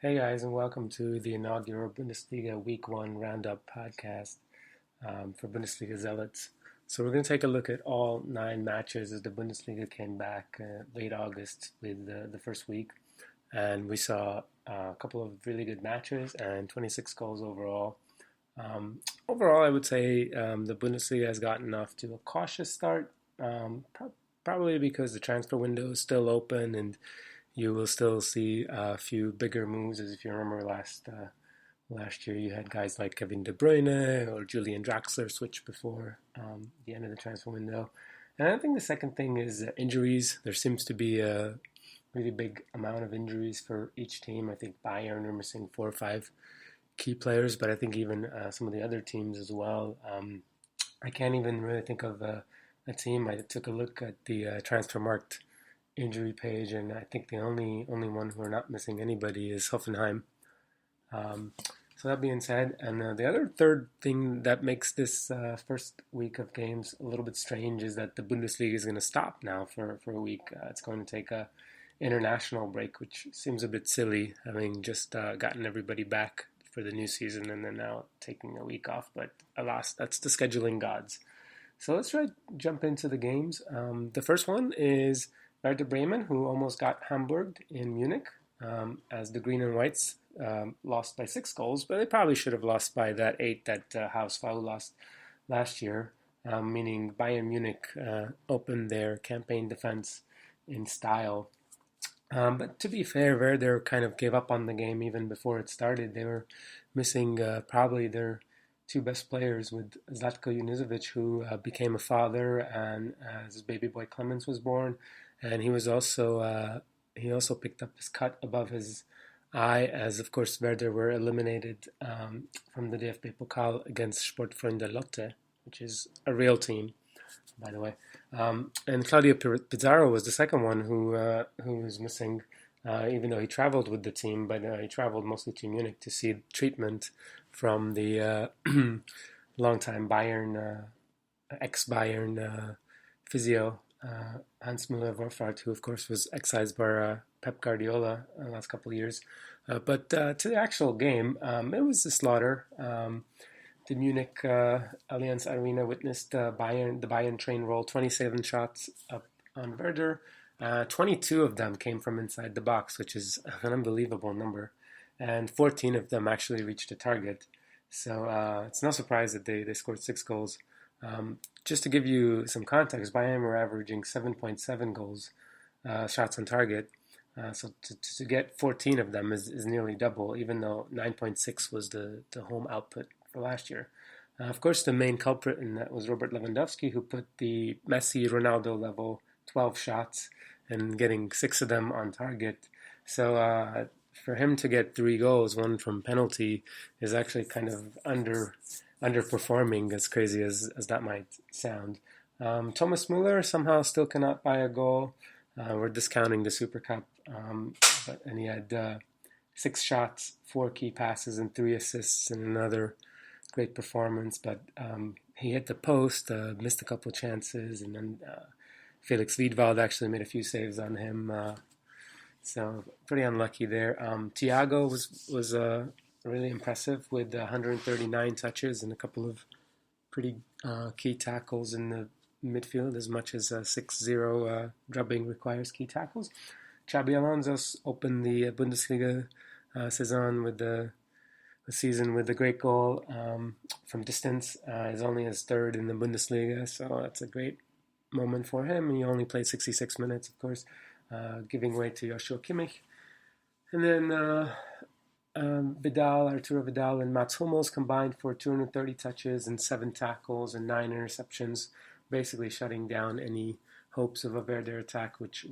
Hey guys, and welcome to the inaugural Bundesliga Week 1 Roundup podcast for Bundesliga Zealots. So, we're going to take a look at all 9 matches as the Bundesliga came back late August with the first week. And we saw a couple of really good matches and 26 goals overall. Overall, I would say the Bundesliga has gotten off to a cautious start, probably because the transfer window is still open and you will still see a few bigger moves. As if you remember last year, you had guys like Kevin De Bruyne or Julian Draxler switch before the end of the transfer window. And I think the second thing is injuries. There seems to be a really big amount of injuries for each team. I think Bayern are missing 4 or 5 key players, but I think even some of the other teams as well. I can't even really think of a team. I took a look at the transfer injury page, and I think the only one who are not missing anybody is Hoffenheim. Um, so that being said, and the other third thing that makes this first week of games a little bit strange is that the Bundesliga is going to stop now for a week. It's going to take a international break, which seems a bit silly, having just gotten everybody back for the new season and then now taking a week off. But alas, that's the scheduling gods. So let's try to jump into the games. The first one is Werder Bremen, who almost got Hamburged in Munich, as the Green and Whites lost by 6 goals, but they probably should have lost by that 8 that Hausfall lost last year, meaning Bayern Munich opened their campaign defense in style. But to be fair, Werder kind of gave up on the game even before it started. They were missing probably their 2 best players with Zlatko Junuzovic, who became a father, and his baby boy Clemens was born, and he also picked up his cut above his eye, as of course Werder were eliminated from the DFB Pokal against Sportfreunde Lotte, which is a real team, by the way. And Claudio Pizarro was the second one who was missing, even though he traveled with the team, but he traveled mostly to Munich to see treatment from the longtime Bayern, ex-Bayern physio, Hans Müller-Wolfart, who of course was excised by Pep Guardiola the last couple of years. But to the actual game, it was a slaughter. The Munich Allianz Arena witnessed the Bayern train roll 27 shots up on Werder. 22 of them came from inside the box, which is an unbelievable number, and 14 of them actually reached the target. So it's no surprise that they scored 6 goals. Just to give you some context, Bayern were averaging 7.7 goals, shots on target. So to get 14 of them is nearly double, even though 9.6 was the home output for last year. Of course, the main culprit in that was Robert Lewandowski, who put the Messi Ronaldo level 12 shots and getting 6 of them on target. So for him to get 3 goals, one from penalty, is actually kind of underperforming, as crazy as that might sound. Thomas Müller somehow still cannot buy a goal. We're discounting the Super Cup, and he had 6 shots, 4 key passes, and 3 assists, and another great performance. But he hit the post, missed a couple of chances, and then Felix Wiedwald actually made a few saves on him. So pretty unlucky there. Thiago was really impressive with 139 touches and a couple of pretty key tackles in the midfield, as much as 6-0 drubbing requires key tackles. Xabi Alonso opened the Bundesliga season with the season with a great goal from distance. Is only his third in the Bundesliga, so that's a great moment for him. He only played 66 minutes, of course, giving way to Joshua Kimmich. And then Arturo Vidal, and Mats Hummels combined for 230 touches and 7 tackles and 9 interceptions, basically shutting down any hopes of a Werder attack, which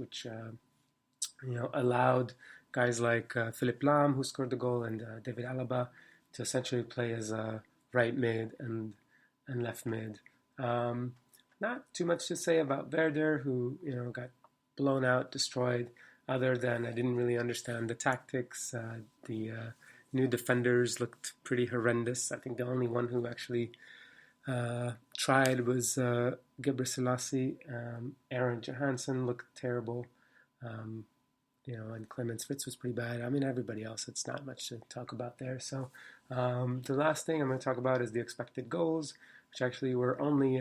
allowed guys like Philipp Lahm, who scored the goal, and David Alaba to essentially play as right mid and left mid. Not too much to say about Werder, who got blown out, destroyed, other than I didn't really understand the tactics. The new defenders looked pretty horrendous. I think the only one who actually tried was Gebre Selassie. Aaron Johansson looked terrible. and Clemens Fritz was pretty bad. I mean, everybody else, it's not much to talk about there. So the last thing I'm going to talk about is the expected goals, which actually were only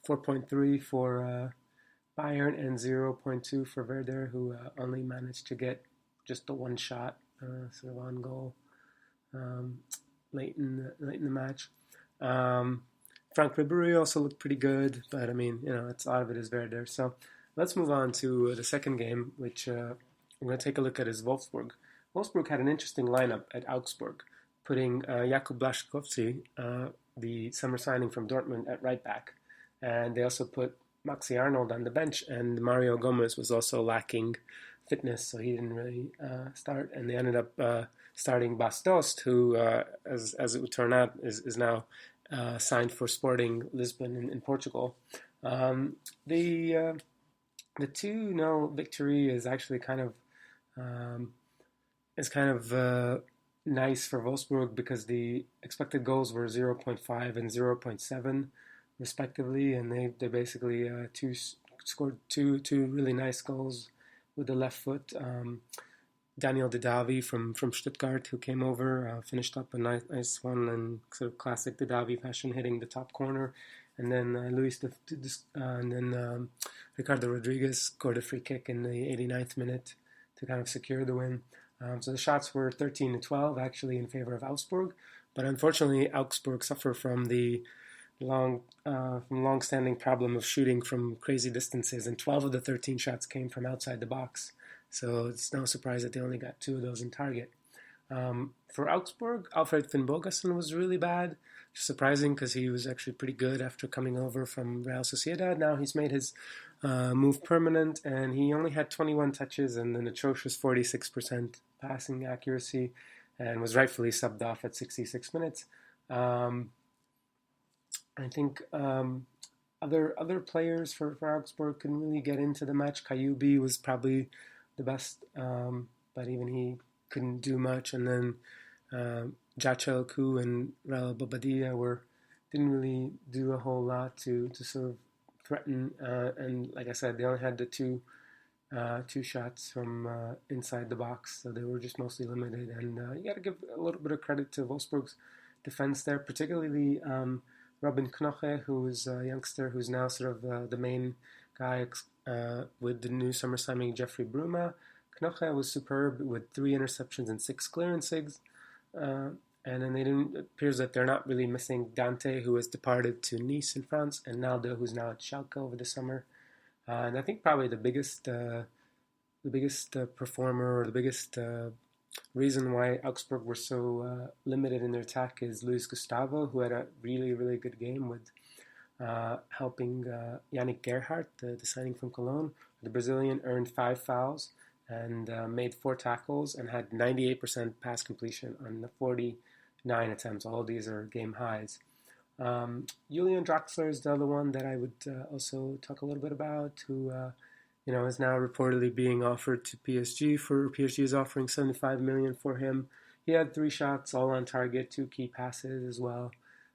4.3 for Bayern and 0.2 for Werder, who only managed to get just the one shot, sort of on goal late in the match. Frank Ribery also looked pretty good, but I mean, it's a lot of it is Werder. So let's move on to the second game, which we're going to take a look at is Wolfsburg. Wolfsburg had an interesting lineup at Augsburg, putting Jakub Blaszczykowski, the summer signing from Dortmund, at right back. And they also put Maxi Arnold on the bench, and Mario Gomez was also lacking fitness, so he didn't really start. And they ended up starting Bas Dost, who, as it would turn out, is now signed for Sporting Lisbon in Portugal. The 2-0 victory is actually kind of nice for Wolfsburg, because the expected goals were 0.5 and 0.7 respectively, and they basically scored two really nice goals with the left foot. Daniel Didavi from Stuttgart, who came over, finished up a nice one in sort of classic Didavi fashion, hitting the top corner. And then Ricardo Rodriguez scored a free kick in the 89th minute to kind of secure the win. So the shots were 13-12 actually in favor of Augsburg, but unfortunately Augsburg suffer from the long-standing problem of shooting from crazy distances, and 12 of the 13 shots came from outside the box. So it's no surprise that they only got 2 of those in target. For Augsburg, Alfred Finnbogason was really bad. Surprising, because he was actually pretty good after coming over from Real Sociedad. Now he's made his move permanent, and he only had 21 touches and an atrocious 46% passing accuracy, and was rightfully subbed off at 66 minutes. I think other players for Augsburg couldn't really get into the match. Kayubi was probably the best, but even he couldn't do much. And then Jachel Ku and Rel Bobadilla didn't really do a whole lot to sort of threaten. And like I said, they only had the two shots from inside the box, so they were just mostly limited. And you got to give a little bit of credit to Wolfsburg's defense there, particularly Robin Knoche, who is a youngster who's now sort of the main guy with the new summer signing Jeffrey Bruma. Knoche was superb with 3 interceptions and 6 clearances. And then it appears that they're not really missing Dante, who has departed to Nice in France, and Naldo, who's now at Schalke over the summer. And I think probably the biggest performer, or the biggest reason why Augsburg were so limited in their attack is Luis Gustavo, who had a really, really good game with helping Yannick Gerhardt, the signing from Cologne. The Brazilian earned 5 fouls and made 4 tackles and had 98% pass completion on the 49 attempts. All these are game highs. Julian Draxler is the other one that I would also talk a little bit about, who is now reportedly being offered to PSG. PSG is offering 75 million for him. He had 3 shots, all on target, 2 key passes as well.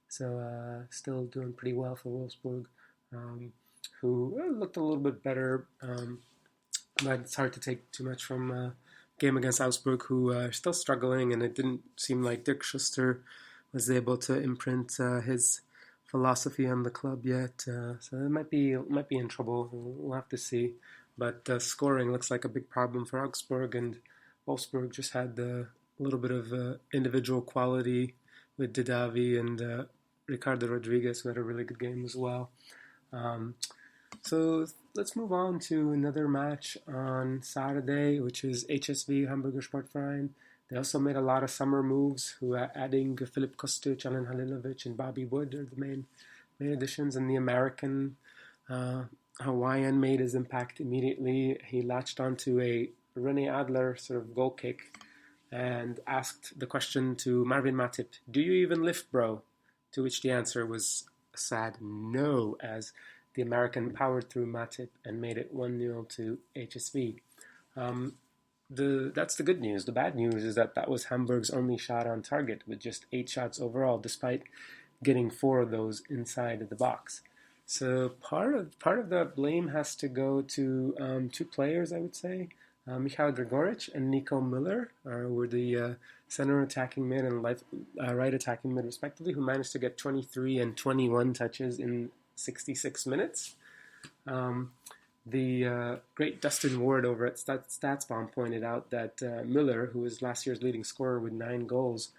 So still doing pretty well for Wolfsburg, who looked a little bit better, but it's hard to take too much from a game against Augsburg, who are still struggling, and it didn't seem like Dirk Schuster was able to imprint his philosophy on the club yet. So it might be in trouble. We'll have to see. But scoring looks like a big problem for Augsburg, and Wolfsburg just had a little bit of individual quality with Didavi and Ricardo Rodriguez, who had a really good game as well. So let's move on to another match on Saturday, which is HSV Hamburger Sportverein. They also made a lot of summer moves, who are adding Filip Kostic, Alen Halilovic, and Bobby Wood are the main additions. And the American Hawaiian made his impact immediately. He latched onto a Rene Adler sort of goal kick and asked the question to Marvin Matip, "Do you even lift, bro?" To which the answer was a sad no, as the American powered through Matip and made it 1-0 to HSV. That's the good news. The bad news is that was Hamburg's only shot on target, with just 8 shots overall, despite getting 4 of those inside of the box. So part of the blame has to go to 2 players, I would say. Mijat Gacinovic and Nico Müller were the center attacking mid and right attacking mid, respectively, who managed to get 23 and 21 touches in 66 minutes. The great Dustin Ward over at StatsBomb pointed out that Müller, who was last year's leading scorer with 9 goals,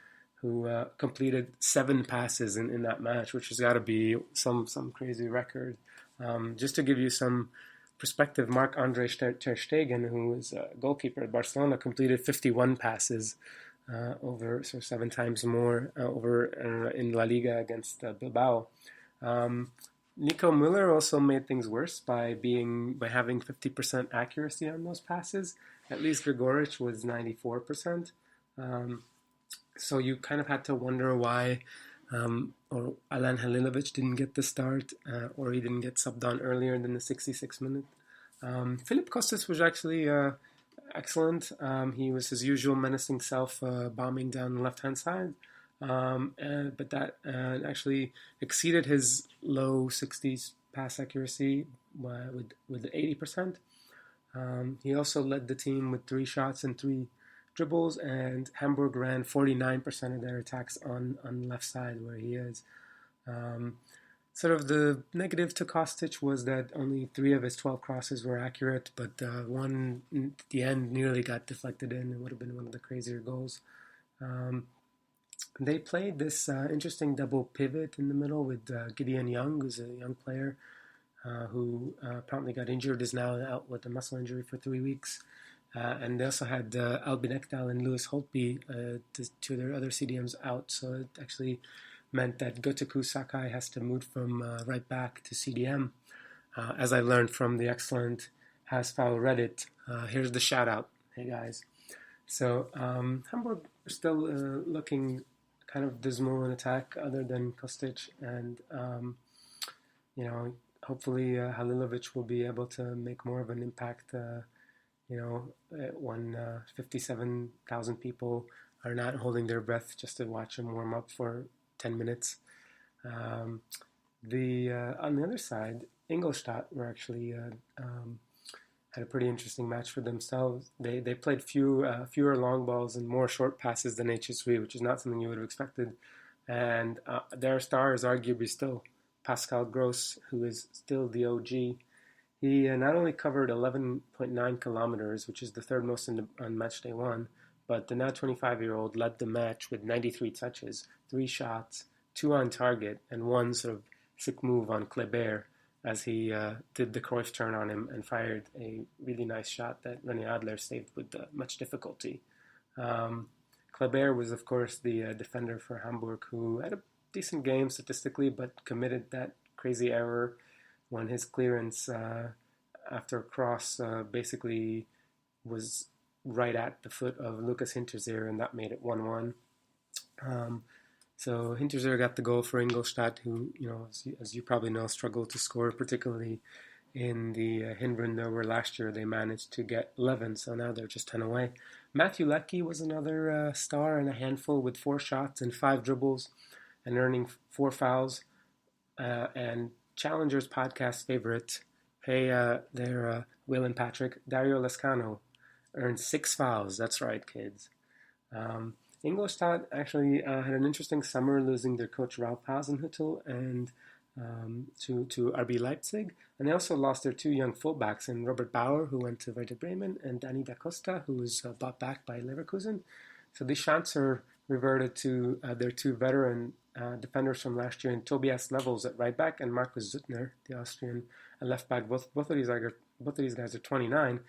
who completed 7 passes in that match, which has got to be some crazy record. Just to give you some perspective, Marc-Andre ter Stegen, who was a goalkeeper at Barcelona, completed 51 passes over 7 times more over in La Liga against Bilbao. Nico Müller also made things worse by having 50% accuracy on those passes. At least Gregoric was 94%. So you kind of had to wonder why or Alan Halilovic didn't get the start or he didn't get subbed on earlier than the 66 minute. Philip Kostas was actually excellent. He was his usual menacing self, bombing down the left-hand side. But that actually exceeded his low 60s pass accuracy with 80%. He also led the team with 3 shots and 3 dribbles, and Hamburg ran 49% of their attacks on the left side where he is. Sort of the negative to Kostic was that only 3 of his 12 crosses were accurate, but one at the end nearly got deflected in. It would have been one of the crazier goals. They played this interesting double pivot in the middle with Gideon Young, who's a young player who promptly got injured, is now out with a muscle injury for 3 weeks. And they also had Albin Ekdal and Lewis Holtby, two of their other CDMs, out. So it actually meant that Gotoku Sakai has to move from right back to CDM. As I learned from the excellent Hasfoul Reddit, here's the shout out. Hey guys. So Hamburg are still looking kind of dismal in attack other than Kostic. And, hopefully Halilovic will be able to make more of an impact when 57,000 people are not holding their breath just to watch him warm up for 10 minutes. On the other side, Ingolstadt were actually had a pretty interesting match for themselves. They played fewer long balls and more short passes than HSV, which is not something you would have expected. And their star is arguably still Pascal Gross, who is still the OG. He not only covered 11.9 kilometers, which is the third most on match day 1, but the now 25-year-old led the match with 93 touches, 3 shots, 2 on target, and 1 sort of sick move on Kleber as he did the Cruyff turn on him and fired a really nice shot that René Adler saved with much difficulty. Kleber was, of course, the defender for Hamburg, who had a decent game statistically, but committed that crazy error when his clearance after a cross basically was right at the foot of Lucas Hinterseer, and that made it 1-1. So Hinterseer got the goal for Ingolstadt, who, as you probably know, struggled to score, particularly in the Hinrunde, where last year they managed to get 11, so now they're just 10 away. Matthew Leckie was another star and a handful with 4 shots and 5 dribbles and earning 4 fouls. And Challenger's podcast favorite, Will and Patrick, Dario Lescano, earned 6 fouls. That's right, kids. Ingolstadt actually had an interesting summer, losing their coach Ralf Hasenhüttl and to RB Leipzig. And they also lost their 2 young fullbacks, in Robert Bauer, who went to Werder Bremen, and Dani da Costa, who was bought back by Leverkusen. So the Schanzer reverted to their 2 veteran defenders from last year, in Tobias Levels at right back and Markus Suttner, the Austrian left back. Both of these guys are 29.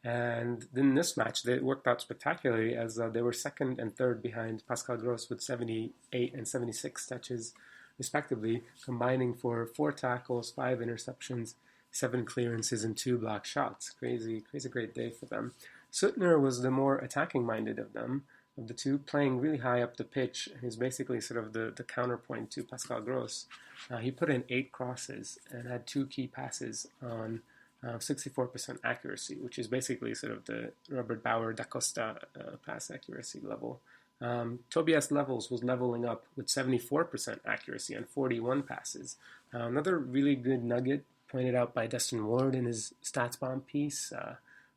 And in this match, they worked out spectacularly, as they were second and third behind Pascal Gross with 78 and 76 touches, respectively, combining for 4 tackles, 5 interceptions, 7 clearances, and 2 block shots. Crazy great day for them. Suttner was the more attacking-minded of the 2, playing really high up the pitch. He's basically sort of the counterpoint to Pascal Gross. He put in 8 crosses and had 2 key passes on 64% accuracy, which is basically sort of the Robert Bauer da Costa pass accuracy level. Tobias Levels was leveling up with 74% accuracy on 41 passes. Another really good nugget pointed out by Dustin Ward in his StatsBomb piece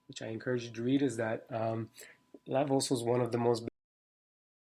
which I encourage you to read, is that Lavos was one of the most